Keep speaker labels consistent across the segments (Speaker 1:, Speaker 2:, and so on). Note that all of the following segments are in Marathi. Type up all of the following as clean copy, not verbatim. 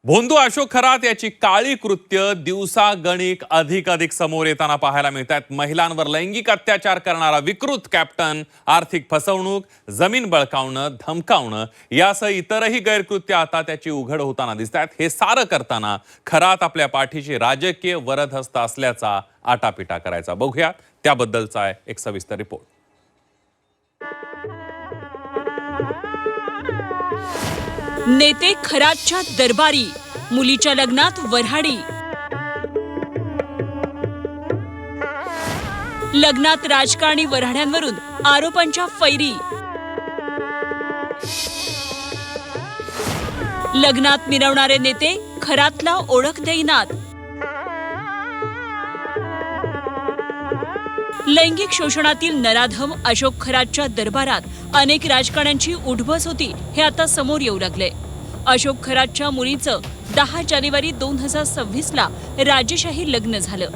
Speaker 1: भोंदू अशोक खरात याची काळी कृत्य दिवसागणिक अधिक समोर येताना पाहायला मिळतात। महिलांवर लैंगिक अत्याचार करणारा विकृत कॅप्टन, आर्थिक फसवणूक, जमीन बळकावणं, धमकावणं यासह इतरही गैरकृत्य आता त्याची उघड होताना दिसतात। हे सारं करताना खरात आपल्या पाठीशी राजकीय वरदहस्त असल्याचा आटापिटा करायचा। बघूया त्याबद्दलचा एक सविस्तर रिपोर्ट।
Speaker 2: नेते खरातच्या दरबारी, मुलीच्या लग्नात वऱ्हाडी, लग्नात राजकारणी वऱ्हाड्यांवरून आरोपांच्या फैरी, लग्नात मिरवणारे नेते खरातला ओळख देईनात, लैंगिक शोषणातील नराधम अशोक खरातच्या दरबारात अनेक राजकारण्यांची उठबस होती हे आता समोर येऊ लागले। अशोक खरातच्या मुलीचं 10 जानेवारी 2026 ला राजेशाही लग्न झालं।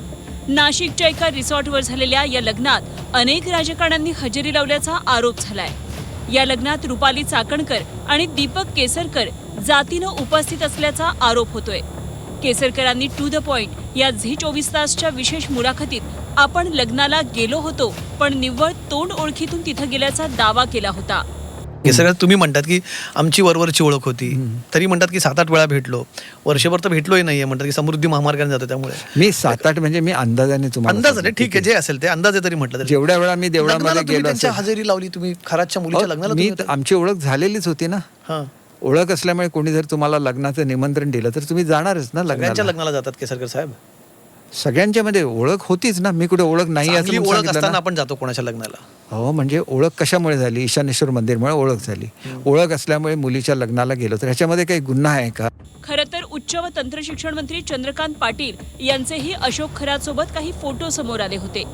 Speaker 2: नाशिकच्या एका रिसॉर्टवर झालेल्या या लग्नात अनेक राजकारण्यांनी हजेरी लावल्याचा आरोप झालाय। या लग्नात रुपाली चाकणकर आणि दीपक केसरकर जातीनं उपस्थित असल्याचा आरोप होतोय। केसरकरांनी टू द पॉइंट या झी24 तासच्या विशेष मुलाखतीत आपण लग्नाला गेलो होतो पण निव्वळ तोंड ओळखीतून तिथं गेल्याचा दावा केला होता।
Speaker 3: केसरकर तुम्ही म्हणतात की आमची वरवरची ओळख होती, तरी म्हणतात की 7-8 वेळा भेटलो, वर्षभर तर भेटलोही नाहीये, म्हणतात की समृद्धी महामार्गाने जातो। त्यामुळे
Speaker 4: मी 7-8 म्हणजे मी अंदाजाने तुम्हाला
Speaker 3: अंदाजाने ठीक आहे, जे असेल ते अंदाजे तरी म्हटलं तरी
Speaker 4: जेवढ्या वेळा मी देवळामध्ये गेलो
Speaker 3: त्यांच्या हजेरी लावली तुम्ही खरातच्या मुलीच्या लग्नाला
Speaker 4: मी आमची ओळख झालेलीच होती ना।
Speaker 3: हां,
Speaker 4: ओळख असल्यामुळे कोणी जर तुम्हाला लग्नाचं निमंत्रण दिलं तर तुम्ही जाणारच ना
Speaker 3: सगळ्यांच्या
Speaker 4: लग्नाला।
Speaker 3: लग्नाला जातात केसरकर साहेब।
Speaker 4: सगळ्यांच्या मध्ये ओळख होतीच ना, मी कुठे ओळख नाही असं
Speaker 3: चांगली
Speaker 4: म्हणून
Speaker 3: ओळख
Speaker 4: सांगितलं
Speaker 3: असताना
Speaker 4: ना।
Speaker 3: आपण जातो कोणाच्या लग्नाला।
Speaker 4: हो, म्हणजे ओळख कशामुळे झाली? ईशानेश्वर मंदिरमुळे ओळख झाली। ओळख असल्यामुळे मुलीच्या लग्नाला गेलो तर ह्याच्यामध्ये काही गुन्हा आहे का?
Speaker 2: खरं तर उच्च व तंत्र शिक्षण मंत्री चंद्रकांत पाटील यांचेही अशोक खरात सोबत काही फोटो समोर आले होते।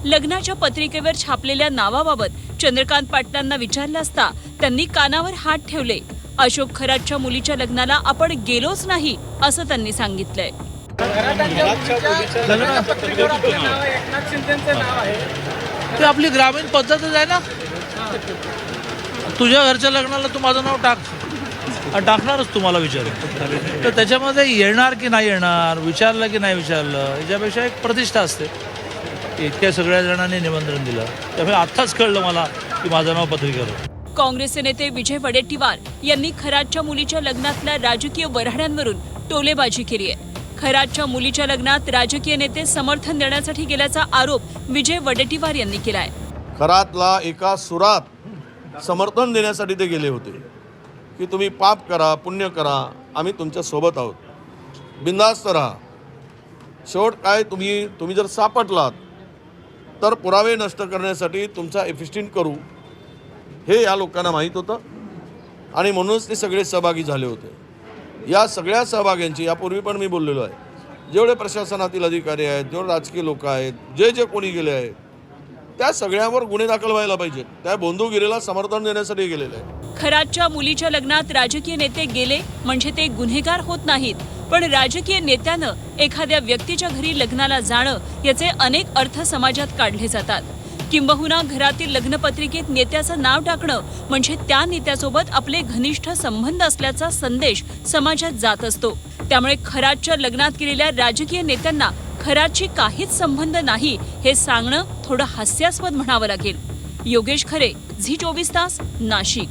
Speaker 2: लग्नाच्या पत्रिकेवर छापलेल्या नावाबाबत चंद्रकांत पाटलांना विचारलं असता त्यांनी कानावर हात ठेवले। अशोक खरातच्या मुलीच्या लग्नाला आपण गेलोच नाही असं त्यांनी सांगितलंय।
Speaker 5: ते आपली ग्रामीण पद्धतच आहे ना। तुझ्या घरच्या लग्नाला तू माझं नाव टाक, टाकणारच तुम्हाला विचार, तर त्याच्यामध्ये येणार की नाही येणार, विचारलं की नाही विचारलं, याच्यापेक्षा एक प्रतिष्ठा असते। इतक्या सगळ्या जणांनी निमंत्रण दिलं, त्यामुळे आत्ताच कळलं मला की माझं नाव पत्रिकेवर।
Speaker 2: काँग्रेसचे नेते विजय वडेट्टीवार यांनी खरातच्या मुलीच्या लग्नातल्या राजकीय वऱ्हाड्यांवरून टोलेबाजी केली आहे। खरातच्या मुलीच्या लग्नात राजकीय नेते समर्थन देण्यासाठी गेल्याचा आरोप विजय वडेट्टीवार यांनी केलाय।
Speaker 6: खरातला एका सुरात समर्थन देण्यासाठी ते गेले होते की तुम्ही पाप करा, पुण्य करा, आम्ही तुमच्या सोबत आहोत, बिनधास्त राहा। शेवट काय, तुम्ही जर सापडलात तर पुरावे नष्ट करण्यासाठी तुमचा एफिस्टिन करू, हे या लोकांना माहीत होतं आणि म्हणूनच ते सगळे सहभागी झाले होते। या सगळ्या सहभाग्यांची यापूर्वी पण मी बोललेलो आहे, जेवढे प्रशासनातील अधिकारी आहेत, जेवढे राजकीय लोक आहेत, जे कोणी गेले आहेत, त्या सगळ्यांवर गुन्हे दाखल व्हायला पाहिजेत। त्या भोंदूगिरीला समर्थन देण्यासाठी गेलेले आहे।
Speaker 2: खरातच्या मुलीच्या लग्नात राजकीय नेते गेले म्हणजे ते गुन्हेगार होत नाहीत, पण राजकीय नेत्यानं एखाद्या व्यक्तीच्या घरी लग्नाला जाणं याचे अनेक अर्थ समाजात काढले जातात। किंबहुना घरातील लग्नपत्रिकेत नेत्याचं नाव टाकणं म्हणजे त्या नेत्यासोबत आपले घनिष्ठ संबंध असल्याचा संदेश समाजात जात असतो। त्यामुळे खरातच्या लग्नात गेलेल्या राजकीय नेत्यांना खरातशी काहीच संबंध नाही हे सांगणं थोडं हास्यास्पद म्हणावं लागेल। योगेश खरे, झी24 तास, नाशिक।